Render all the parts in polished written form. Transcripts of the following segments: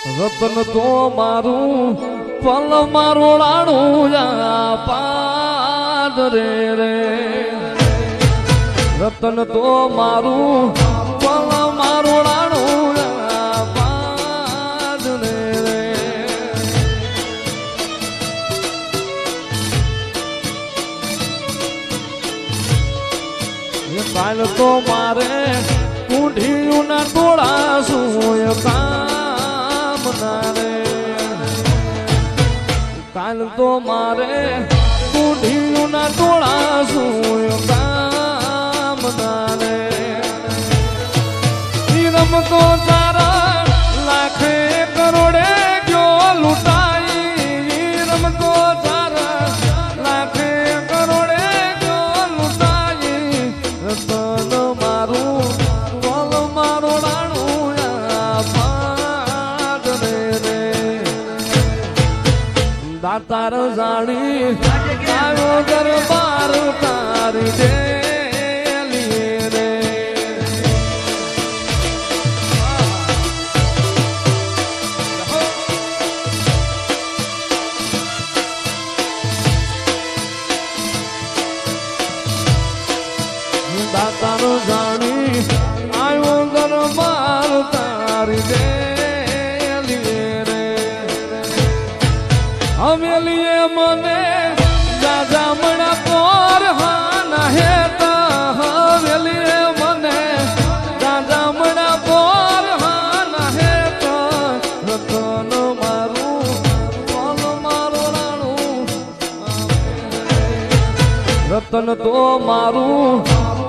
રતન તો મારું પલ મારું રાણું પાદ રે રે રતન તો મારું પલ મારું રાણું પાદ રે રે કાલ તો મારે કુંઢિયું ના ટોળા શું કામ ના રે કાલ તો મારે કુંઢિયું ના ટોળા શું કામ ના રે રમતો તારા લાખે કરોડે ગયો લૂંટાઈ રમતો તારા લાખે કરોડે ગયો લૂંટાઈ રતન મારું બોલ મારું રાણું પાદ રે રે દાતાર જાણી આવ્યો દરબાર તારી ડેલી રે દાતાર જાણી આવ્યો દરબાર તારી ડેલી રે હવેલીએ મને જાજામણા પોર હાના હેતા હવેલીએ મને જાજામણા પોર હાના હેતા રતન મારું બોલ મારું રાણું રતન તો મારું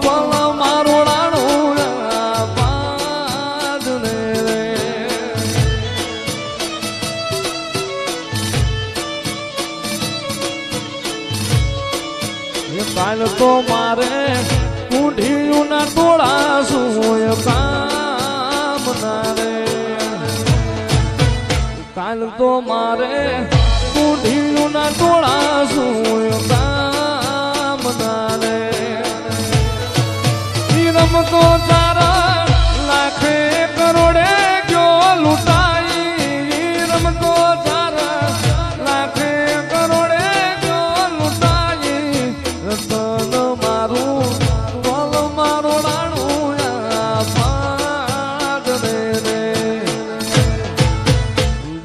બોલ મારું રાણું પાદ રે રે કાલ તો મારે કુંઢિયું ના ટોળા શું કામ ના રે કાલ તો મારે કુંઢિયું ના ટોળા શું કામ ના રે રમતો તારા લાખે કરોડે ગયો લૂંટાઈ રમતો તારા લાખે કરોડે ગયો લૂંટાઈ રતન મારું બોલ મારું રાણું પાદ રે રે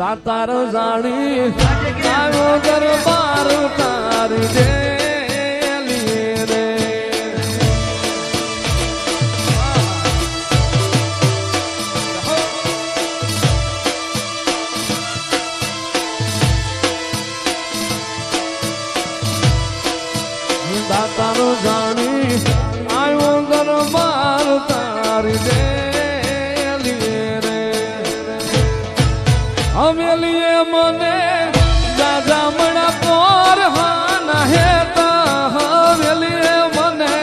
દાતાર જાણી આવ્યો દરબાર તારી ડેલી રે દાતાર જાણી આવ્યો દરબાર તારી ડેલી રે હવેલીએ મને જાજામણા પોર હાના હેતા હવેલીએ મને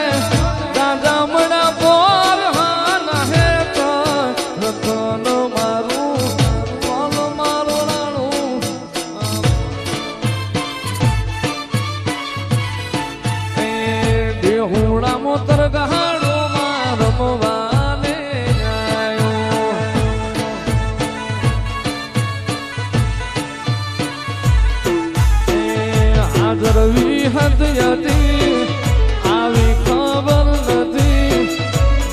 જાજામણા પોર હાના હેતા રતન મારું બોલ મારું રાણું દેહુડા મોતર ગહાડો માં રમવાને આવ્યો હાજર વિહદ હતી આવી ખબર નથી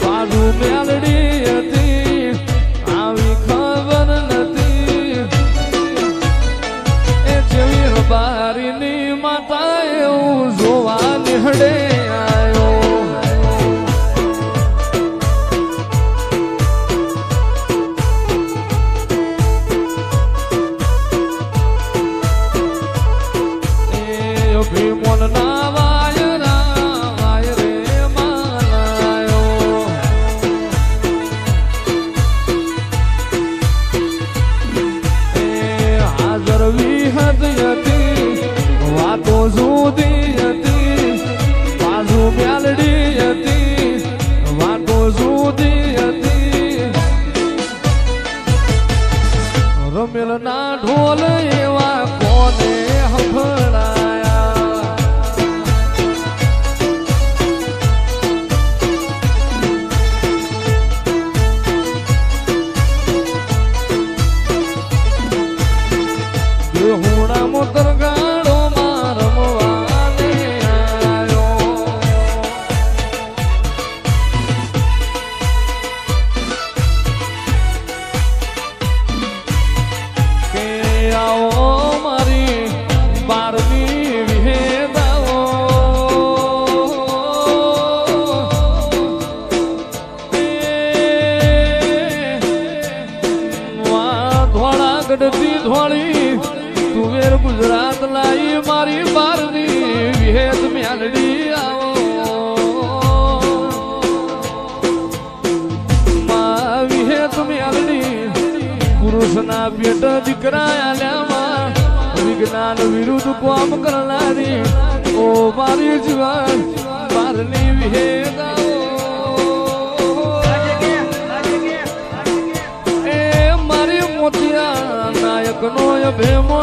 બાજુ મેલડી હતી આવી ખબર નથી એ જેવી રબારીની માતા એવું જોવા નિહળે ભીમોન ના વાય રે માનાયો રગડતી ધોળી તુવેર ગુજરાત લાઈ મારી બારની વિહેત મ્યાલડી આવો માં વિહેત મ્યાલડી પુરુષના પેટ દીકરા આલ્યામાં વિજ્ઞાન વિરુદ્ધ કામ કરનારી ઓ મારી જીવન બારની વિહેત મોતિયા નાયક નો ભેમો